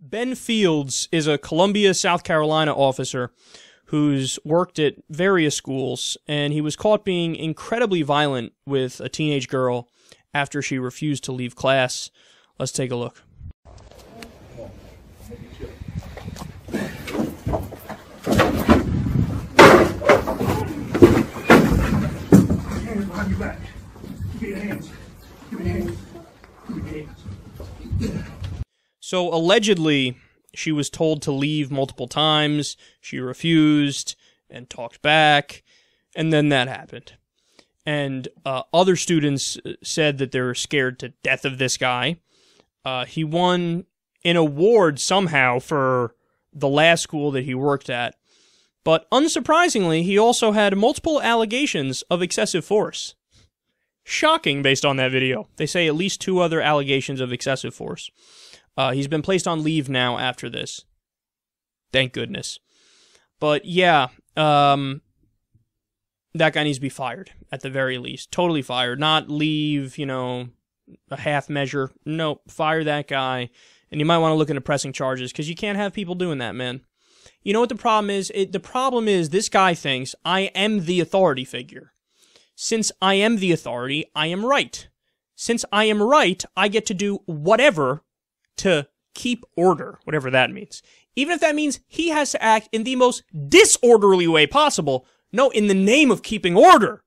Ben Fields is a Columbia, South Carolina officer who's worked at various schools, and he was caught being incredibly violent with a teenage girl after she refused to leave class. Let's take a look. Hands behind your back. Give me your hands. Give me your hands. Give me your hands. So allegedly, she was told to leave multiple times. She refused and talked back, and then that happened. And other students said that they're scared to death of this guy. He won an award somehow for the last school that he worked at. But unsurprisingly, he also had multiple allegations of excessive force. Shocking based on that video. They say at least 2 other allegations of excessive force. He's been placed on leave now after this. Thank goodness. But yeah, that guy needs to be fired, at the very least. Totally fired. Not leave, a half measure. No, fire that guy. And you might want to look into pressing charges, because you can't have people doing that, man. You know what the problem is? The problem is this guy thinks, I am the authority figure. Since I am the authority, I am right. Since I am right, I get to do whatever to keep order, whatever that means. Even if that means he has to act in the most disorderly way possible. No, in the name of keeping order.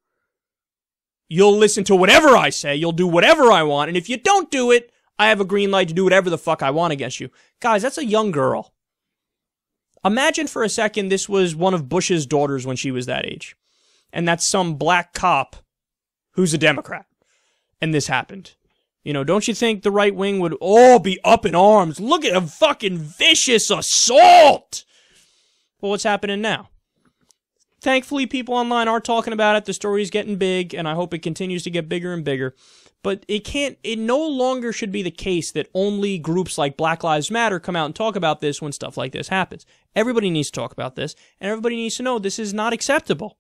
You'll listen to whatever I say, you'll do whatever I want, and if you don't do it, I have a green light to do whatever the fuck I want against you. Guys, that's a young girl. Imagine for a second this was one of Bush's daughters when she was that age. And that's some black cop who's a Democrat. And this happened. Don't you think the right wing would all be up in arms? Look at a fucking vicious assault! Well, what's happening now? Thankfully, people online are talking about it. The story's getting big, and I hope it continues to get bigger and bigger. But it no longer should be the case that only groups like Black Lives Matter come out and talk about this when stuff like this happens. Everybody needs to talk about this, and everybody needs to know this is not acceptable.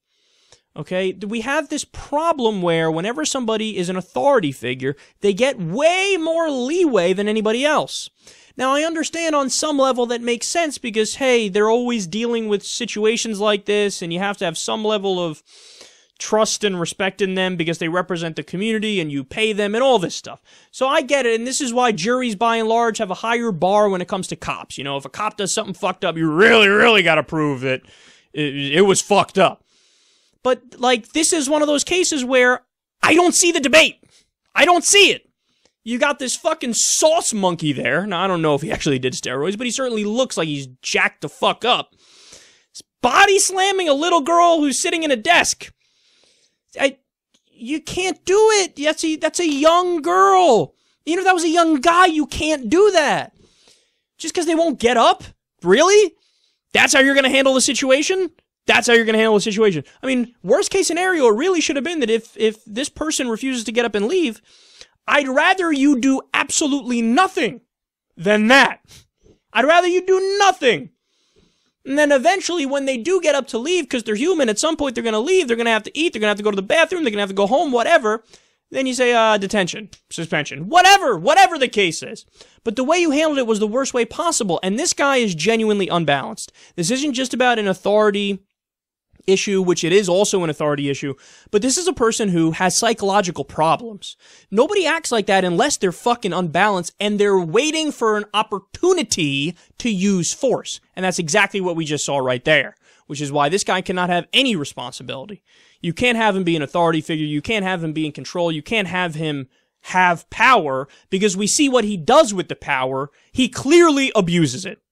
Okay? We have this problem where whenever somebody is an authority figure, they get way more leeway than anybody else. Now, I understand on some level that makes sense because, hey, they're always dealing with situations like this, and you have to have some level of trust and respect in them because they represent the community and you pay them and all this stuff. So I get it, and this is why juries, by and large, have a higher bar when it comes to cops. If a cop does something fucked up, you really, really gotta prove that it was fucked up. But, this is one of those cases where I don't see the debate. I don't see it. You got this fucking sauce monkey there. Now, I don't know if he actually did steroids, but he certainly looks like he's jacked the fuck up. He's body slamming a little girl who's sitting in a desk. You can't do it. That's a young girl. Even if that was a young guy, you can't do that. Just because they won't get up? Really? That's how you're going to handle the situation? That's how you're going to handle the situation. I mean, worst case scenario, it really should have been that if this person refuses to get up and leave, I'd rather you do absolutely nothing than that. I'd rather you do nothing. And then eventually when they do get up to leave, because they're human, at some point they're going to leave, they're going to have to eat, they're going to have to go to the bathroom, they're going to have to go home, whatever. Then you say, detention, suspension, whatever the case is. But the way you handled it was the worst way possible, and this guy is genuinely unbalanced. This isn't just about an authority issue, which it is also an authority issue, but this is a person who has psychological problems. Nobody acts like that unless they're fucking unbalanced and they're waiting for an opportunity to use force. And that's exactly what we just saw right there, which is why this guy cannot have any responsibility. You can't have him be an authority figure. You can't have him be in control. You can't have him have power because we see what he does with the power. He clearly abuses it.